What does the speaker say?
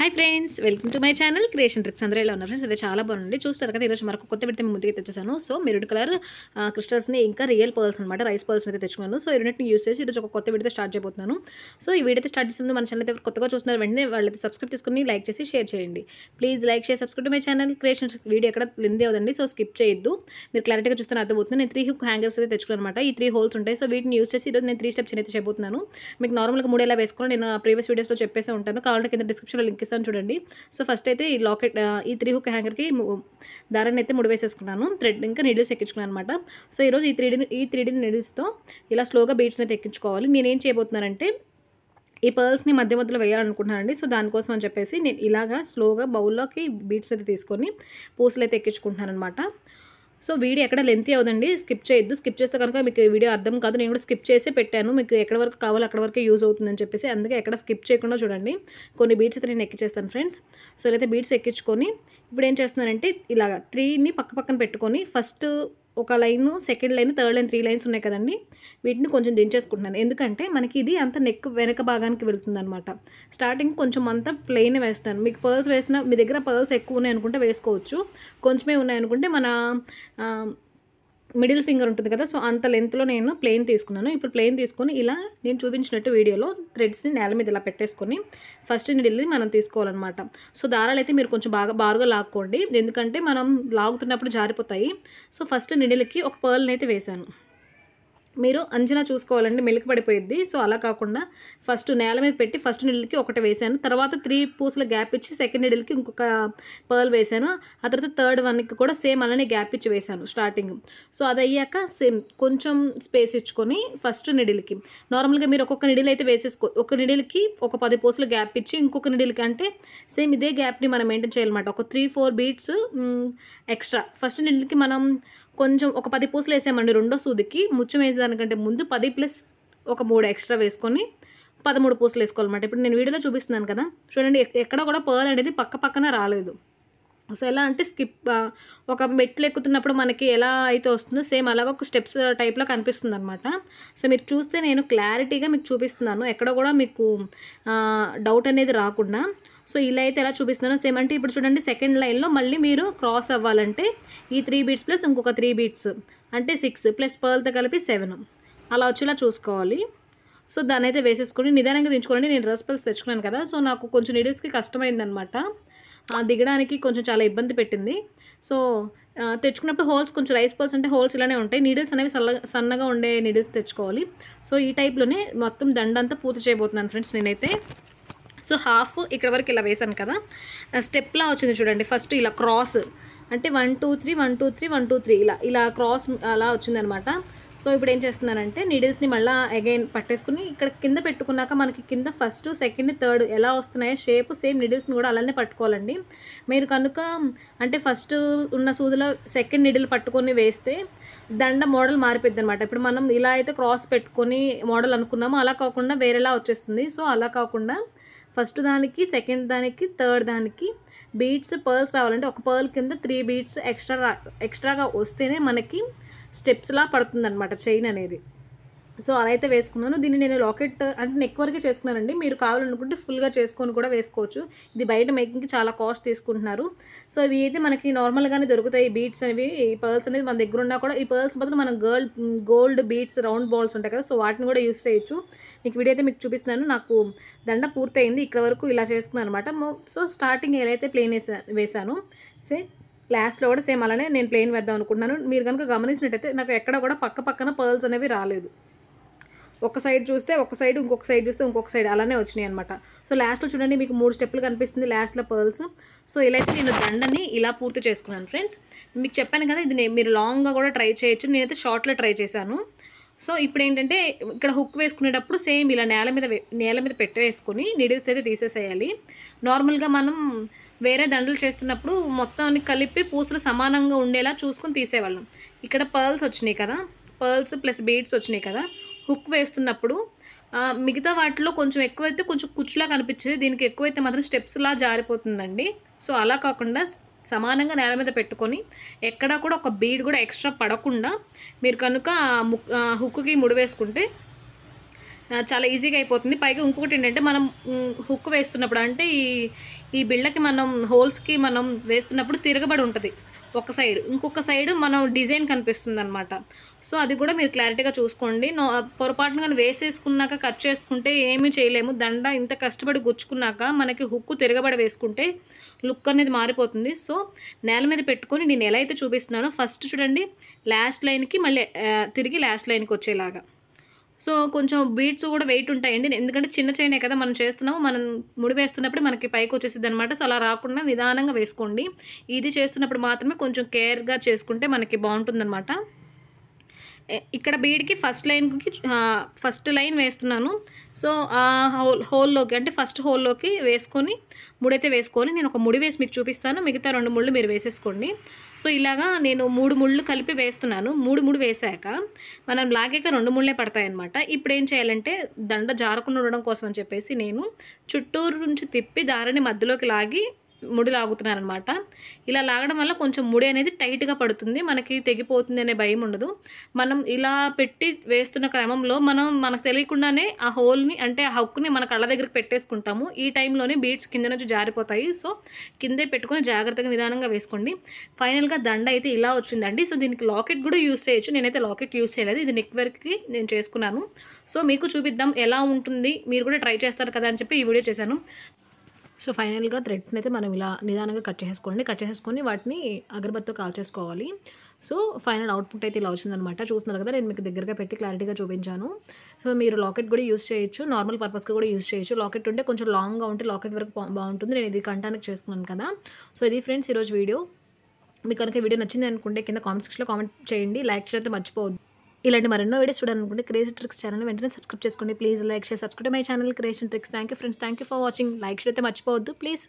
Hi friends, welcome to my channel creation tricks. అందరూ ఎలా ఉన్నారు ఫ్రెండ్స్? అదే చాలా బాగుంది. చూస్తారు కదా, ఈరోజు మరొక కొత్త పెడితే ముందుకు తెచ్చేసాను. సో మెరూన్ కలర్ క్రిస్టల్స్ని ఇంకా రియల్ పర్ల్స్ అనమాట, రైస్ పర్ల్స్ అయితే తెచ్చుకున్నాను. సో ఈ రెండింటిని యూస్ చేసి ఈరోజు ఒక కొత్త వీడియో స్టార్ట్ చేయబోతున్నాను. సో ఈ వీడియో స్టార్ట్ చేసింది మన ఛానల్ అయితే కొత్తగా చూస్తున్నారు వెంటనే వాళ్ళైతే సబ్స్క్రైబ్ చేసుకుని లైక్ చేసి షేర్ చేయండి. ప్లీజ్ లైక్ చేసి subscribe to my channel creation. Video ఎక్కడ లెంది అవుదండి, సో స్కిప్ చేయొద్దు. మీరు క్లారిటీగా చూస్తే అర్థమవుతుంది. నేను 3 హుక్ హ్యాంగర్స్ అయితే తెచ్చుకున్నాను అనమాట. ఈ 3 హోల్స్ ఉంటాయి. సో వీటిని యూస్ చేసి ఈరోజు నేను 3 స్టెప్స్ అయితే చేయబోతున్నాను. మీకు నార్మల్గా 3 ఎలా వేసుకోవాలి నేను ప్రీవియస్ వీడియోస్లో చెప్పేసి ఉంటాను. కావాలంటే కింద డిస్క్రిప్షన్లో లింక్ ఇస్తాను చూడండి. సో ఫస్ట్ అయితే ఈ లాకెట్ ఈ 3 హుక్ హ్యాంగర్కి దారాన్ని అయితే ముడివేసేసుకున్నాను. థ్రెడ్ ఇంకా నీడిల్స్ ఎక్కించుకున్నాను అనమాట. సో ఈరోజు ఈ 3D నీడిల్స్తో ఇలా స్లోగా బీడ్స్ని అయితే ఎక్కించుకోవాలి. నేనేం చేయబోతున్నానంటే ఈ పర్ల్స్ని మధ్య మధ్యలో వేయాలనుకుంటున్నానండి. సో దానికోసం అని చెప్పేసి నేను ఇలాగా స్లోగా బౌల్లోకి బీడ్స్ అయితే తీసుకొని పూసలు అయితే ఎక్కించుకుంటున్నాను అనమాట. సో వీడియో ఎక్కడ లెంతీ అవుదండి, స్కిప్ చేయొద్దు. స్కిప్ చేస్తే కనుక మీకు వీడియో అర్థం కాదు. నేను కూడా స్కిప్ చేసి పెట్టాను, మీకు ఎక్కడ వరకు కావాలో అక్కడ వరకు యూజ్ అవుతుందని చెప్పేసి. అందుకే ఎక్కడ స్కిప్ చేయకుండా చూడండి. కొన్ని బీడ్స్ అయితే నేను ఎక్కించేస్తాను ఫ్రెండ్స్. సో ఇలా బీడ్స్ ఎక్కించుకొని ఇప్పుడు ఏం చేస్తున్నానంటే ఇలాగ 3ని పక్క పక్కన పెట్టుకొని ఫస్ట్ ఒక line, second line, third line, 3 lines ఉన్నాయి కదండి. వీటిని కొంచెం దించేసుకుంటున్నాను. ఎందుకంటే మనకి ఇది అంత నెక్ వెనక భాగానికి వెళ్తుంది అనమాట. స్టార్టింగ్ కొంచెం అంతా ప్లెయిన్ వేస్తాను. మీకు పర్ల్స్ వేసిన మీ దగ్గర పర్ల్స్ ఎక్కువ ఉన్నాయి అనుకుంటే వేసుకోవచ్చు. కొంచెమే ఉన్నాయనుకుంటే మన మిడిల్ ఫింగర్ ఉంటుంది కదా, సో అంత లెంత్లో నేను ప్లెయిన్ తీసుకున్నాను. ఇప్పుడు ప్లెయిన్ తీసుకొని ఇలా నేను చూపించినట్టు వీడియోలో థ్రెడ్స్ని నేల మీద ఇలా పెట్టేసుకొని ఫస్ట్ నీడిల్ని మనం తీసుకోవాలన్నమాట. సో దారాలు అయితే మీరు కొంచెం బారుగా లాక్కోండి, ఎందుకంటే మనం లాగుతున్నప్పుడు జారిపోతాయి. సో ఫస్ట్ నీడిల్కి ఒక పర్ల్ని అయితే వేశాను. మీరు అంచనా చూసుకోవాలండి, మెలికి పడిపోయిద్ది. సో అలా కాకుండా ఫస్ట్ నేల మీద పెట్టి ఫస్ట్ నీడిల్కి ఒకటి వేసాను. తర్వాత 3 పూసల గ్యాప్ ఇచ్చి సెకండ్ నీడిల్కి ఇంకొక పర్ల్ వేసాను. ఆ తర్వాత థర్డ్ వన్కి కూడా సేమ్ అలానే గ్యాప్ ఇచ్చి వేసాను స్టార్టింగ్. సో అది అయ్యాక సేమ్ కొంచెం స్పేస్ ఇచ్చుకొని ఫస్ట్ నీడిల్కి నార్మల్గా మీరు ఒక్కొక్క నీడిల్ అయితే ఒక నీడిల్కి ఒక 10 పూసలు గ్యాప్ ఇచ్చి ఇంకొక నీడిల్కి అంటే సేమ్ ఇదే గ్యాప్ని మనం మెయింటైన్ చేయాలన్నమాట. ఒక 3-4 బీట్స్ ఎక్స్ట్రా. ఫస్ట్ నీడిల్కి మనం కొంచెం ఒక 10 పూసలు వేసామండి. రెండో సూదికి ముచ్చం వేసేదానికంటే ముందు 10 ప్లస్ ఒక 3 ఎక్స్ట్రా వేసుకొని 13 పూసలు వేసుకోవాలన్నమాట. ఇప్పుడు నేను వీడియోలో చూపిస్తున్నాను కదా, చూడండి ఎక్కడ కూడా పర్ల్ అనేది పక్కన రాలేదు. సో ఎలా అంటే ఒక మెట్లు ఎక్కుతున్నప్పుడు మనకి ఎలా అయితే వస్తుందో సేమ్ అలాగ ఒక స్టెప్స్ టైప్లో కనిపిస్తుంది అనమాట. సో మీరు చూస్తే నేను క్లారిటీగా మీకు చూపిస్తున్నాను, ఎక్కడ కూడా మీకు డౌట్ అనేది రాకుండా. సో ఇలా అయితే ఎలా చూపిస్తున్నానో సేమ్. అంటే ఇప్పుడు చూడండి సెకండ్ లైన్లో మళ్ళీ మీరు క్రాస్ అవ్వాలంటే ఈ 3 బీట్స్ ప్లస్ ఇంకొక 3 బీట్స్ అంటే 6 ప్లస్ పర్ల్తో కలిపి 7 అలా వచ్చేలా చూసుకోవాలి. సో దాన్ని అయితే వేసేసుకొని నిదానంగా దించుకోండి. నేను డ్రెస్ పర్ల్స్ తెచ్చుకున్నాను కదా, సో నాకు కొంచెం నీడిల్స్కి కష్టమైందనమాట. దిగడానికి కొంచెం చాలా ఇబ్బంది పెట్టింది. సో తెచ్చుకున్నప్పుడు హోల్స్ కొంచెం రైస్ పర్ల్స్ అంటే హోల్స్ ఇలానే ఉంటాయి. నీడిల్స్ అనేవి సన్నగా ఉండే నీడిల్స్ తెచ్చుకోవాలి. సో ఈ టైప్లోనే మొత్తం దండంతా పూర్తి చేయబోతున్నాను ఫ్రెండ్స్ నేనైతే. సో హాఫ్ ఇక్కడ వరకు ఇలా వేసాను కదా, స్టెప్లా వచ్చింది చూడండి. ఫస్ట్ ఇలా క్రాస్ అంటే 1 2 3 1 2 3 1 2 3 ఇలా క్రాస్ అలా వచ్చిందనమాట. సో ఇప్పుడు ఏం చేస్తున్నానంటే నీడిల్స్ని మళ్ళీ అగైన్ పట్టేసుకుని ఇక్కడ కింద పెట్టుకున్నాక మనకి కింద ఫస్ట్ సెకండ్ థర్డ్ ఎలా వస్తున్నాయో షేప్ సేమ్ నీడిల్స్ని కూడా అలానే పట్టుకోవాలండి. మీరు కనుక అంటే ఫస్ట్ ఉన్న సూదిలో సెకండ్ నీడిల్ పట్టుకొని వేస్తే దండ మోడల్ మారిపోద్ది అనమాట. ఇప్పుడు మనం ఇలా అయితే క్రాస్ పెట్టుకొని మోడల్ అనుకున్నామో అలా కాకుండా వేరేలా వచ్చేస్తుంది. సో అలా కాకుండా ఫస్ట్ దానికి, సెకండ్ దానికి, థర్డ్ దానికి బీడ్స్ పర్ల్స్ రావాలంటే ఒక పర్ల్ కింద 3 బీడ్స్ ఎక్స్ట్రాగా వస్తేనే మనకి స్టెప్స్లా పడుతుందన్నమాట చైన్ అనేది. సో అలా అయితే వేసుకున్నాను. దీన్ని నేను లాకెట్ అంటే నెక్ వరకే చేసుకున్నానండి. మీరు కావాలనుకుంటే ఫుల్గా చేసుకొని కూడా వేసుకోవచ్చు. ఇది బయట మేకింగ్కి చాలా కాస్ట్ తీసుకుంటున్నారు. సో ఇవి అయితే మనకి నార్మల్గానే దొరుకుతాయి. బీడ్స్ అనేవి, ఈ పర్ల్స్ అనేది మన దగ్గర ఉన్నా కూడా ఈ పర్ల్స్ బదులు మనం గోల్డ్ బీడ్స్ రౌండ్ బాల్స్ ఉంటాయి కదా, సో వాటిని కూడా యూస్ చేయొచ్చు. మీకు వీడియో అయితే మీకు చూపిస్తున్నాను. నాకు దండ పూర్తయింది, ఇక్కడ వరకు ఇలా చేసుకున్నాను అనమాట. సో స్టార్టింగ్ ఎలా అయితే ప్లెయిన్ వేసాను లాస్ట్లో కూడా సేమ్ అలానే నేను ప్లెయిన్ వేద్దాం అనుకుంటున్నాను. మీరు కనుక గమనించినట్టయితే నాకు ఎక్కడ కూడా పక్కన పర్ల్స్ అనేవి రాలేదు. ఒక సైడ్ చూస్తే ఒక సైడ్, ఇంకొక సైడ్ చూస్తే ఇంకొక సైడ్ అలానే వచ్చినాయి అనమాట. సో లాస్ట్లో చూడండి మీకు 3 స్టెప్పులు కనిపిస్తుంది లాస్ట్లో పర్ల్స్. సో ఇలా అయితే నేను దండని ఇలా పూర్తి చేసుకున్నాను ఫ్రెండ్స్. మీకు చెప్పాను కదా, ఇది మీరు లాంగ్గా కూడా ట్రై చేయొచ్చు. నేనైతే షార్ట్లో ట్రై చేశాను. సో ఇప్పుడు ఏంటంటే ఇక్కడ హుక్ వేసుకునేటప్పుడు సేమ్ ఇలా నేల మీద పెట్టేసుకొని నీడిల్స్ అయితే తీసేసేయాలి. నార్మల్గా మనం వేరే దండలు చేస్తున్నప్పుడు మొత్తాన్ని కలిపి పూసలు సమానంగా ఉండేలా చూసుకొని తీసేవాళ్ళం. ఇక్కడ పర్ల్స్ వచ్చినాయి కదా, పర్ల్స్ ప్లస్ బీడ్స్ వచ్చినాయి కదా, హుక్ వేస్తున్నప్పుడు మిగతా వాటిలో కొంచెం ఎక్కువైతే కొంచెం కుచ్చులా కనిపించేది, దీనికి ఎక్కువైతే మాత్రం స్టెప్స్లా జారిపోతుందండి. సో అలా కాకుండా సమానంగా నేల మీద పెట్టుకొని ఎక్కడా కూడా ఒక బీడ్ కూడా ఎక్స్ట్రా పడకుండా మీరు కనుక హుక్కి ముడి వేసుకుంటే చాలా ఈజీగా అయిపోతుంది. పైగా ఇంకొకటి ఏంటంటే మనం హుక్ వేస్తున్నప్పుడు అంటే ఈ బిళ్ళకి మనం హోల్స్‌కి మనం వేస్తున్నప్పుడు తిరగబడి ఉంటది ఒక సైడ్. ఇంకొక సైడ్ మనం డిజైన్ కనిపిస్తుందనమాట. సో, అది కూడా మీరు క్లారిటీగా చూసుకోండి. పొరపాటున గాని వేసేసుకున్నాక కట్ చేసుకుంటే ఏమీ చేయలేము. దండ ఇంత కష్టపడి గుచ్చుకున్నాక మనకి హుక్కు తిరగబడి వేసుకుంటే లుక్ అనేది మారిపోతుంది. సో, నేల మీద పెట్టుకొని నేను ఎలా అయితే చూపిస్తున్నానో ఫస్ట్ చూడండి లాస్ట్ లైన్‌కి మళ్ళీ తిరిగి లాస్ట్ లైన్‌కి వచ్చేలాగా. సో, కొంచెం బీడ్స్ కూడా వెయిట్ ఉంటాయండి. ఎందుకంటే చిన్న చైనే కదా మనం చేస్తున్నాము. మనం ముడి వేస్తున్నప్పుడు మనకి పైకొచ్చేసిద్దనమాట. సో, అలా రాకుండా నిదానంగా వేసుకోండి. ఇది చేస్తున్నప్పుడు మాత్రమే కొంచెం కేర్‌గా చేసుకుంటే మనకి బావుంటుందనమాట. ఇక్కడ బీడ్‌కి ఫస్ట్ లైన్ వేస్తున్నాను. సో, ఆ హోల్‌లోకి అంటే ఫస్ట్ హోల్‌లోకి వేసుకొని ముడైతే వేసుకోవాలి. నేను ఒక ముడి వేసి మీకు చూపిస్తాను. మిగతా 2 ముళ్ళు మీరు వేసేసుకోండి. సో, ఇలాగా నేను 3 ముళ్ళు కలిపి వేస్తున్నాను. 3 వేశాక మనం లాగాక 2 ముళ్ళే పడతాయన్నమాట. ఇప్పుడేం చేయాలంటే దండ జారకుండా ఉండడం కోసం అని చెప్పేసి నేను చుట్టూరు నుంచి తిప్పి దారాన్ని మధ్యలోకి లాగి ముడి లాగుతున్నాననమాట. ఇలా లాగడం వల్ల కొంచెం ముడి అనేది టైట్‌గా పడుతుంది. మనకి తెగిపోతుంది అనే భయం ఉండదు. మనం ఇలా పెట్టి వేస్తున్న క్రమంలో మనకు తెలియకుండానే ఆ హోల్‌ని అంటే ఆ హుక్‌ని మన కళ్ళ దగ్గరికి పెట్టేసుకుంటాము. ఈ టైంలోనే బీడ్స్ కింద నుంచి జారిపోతాయి. సో, కిందే పెట్టుకొని జాగ్రత్తగా నిదానంగా వేసుకోండి. ఫైనల్‌గా దండ అయితే ఇలా వచ్చిందండి. సో, దీనికి లాకెట్ కూడా యూజ్ చేయొచ్చు. నేనైతే లాకెట్ యూజ్ చేయలేదు. ఇది నెక్ వర్క్‌కి నేను చేసుకున్నాను. సో, మీకు చూపిద్దాం ఎలా ఉంటుంది. మీరు కూడా ట్రై చేస్తారు కదా అని చెప్పి ఈ వీడియో చేశాను. సో, ఫైనల్‌గా థ్రెడ్స్‌ని అయితే మనం ఇలా నిదానంగా కట్ చేసేసుకోండి. కట్ చేసేసుకొని వాటిని అగరబత్తితో కాల్చేసుకోవాలి. సో, ఫైనల్ అవుట్‌పుట్ అయితే ఇలా వచ్చిందనమాట. చూస్తున్నారు కదా! నేను మీకు దగ్గరగా పెట్టి క్లారిటీగా చూపించాను. సో, మీరు లాకెట్ కూడా యూజ్ చేయొచ్చు. నార్మల్ పర్పస్‌కి కూడా యూజ్ చేయొచ్చు. లాకెట్ ఉంటే కొంచెం లాంగ్‌గా ఉంటే లాకెట్ వరకు బావుంటుంది. నేను ఇది కంఠానికి చేసుకున్నాను కదా! సో, ఇది ఫ్రెండ్స్ ఈరోజు వీడియో. మీకు కనుక వీడియో నచ్చింది అనుకుంటే కింద కామెంట్ సెక్షన్‌లో కామెంట్ చేయండి. లైక్ చేయడం అయితే మర్చిపోవద్దు. ఇలాంటి మరెన్నో వీడియోస్ చూడాలనుకుంటే క్రేజీ ట్రిక్స్ ఛానల్‌ని వెంటనే సబ్స్క్రైబ్ చేసుకోండి. Please like, share, subscribe my channel creation tricks. Thank you friends. Thank you for watching. Like చేయడం అయితే మర్చిపోవద్దు ప్లీజ్.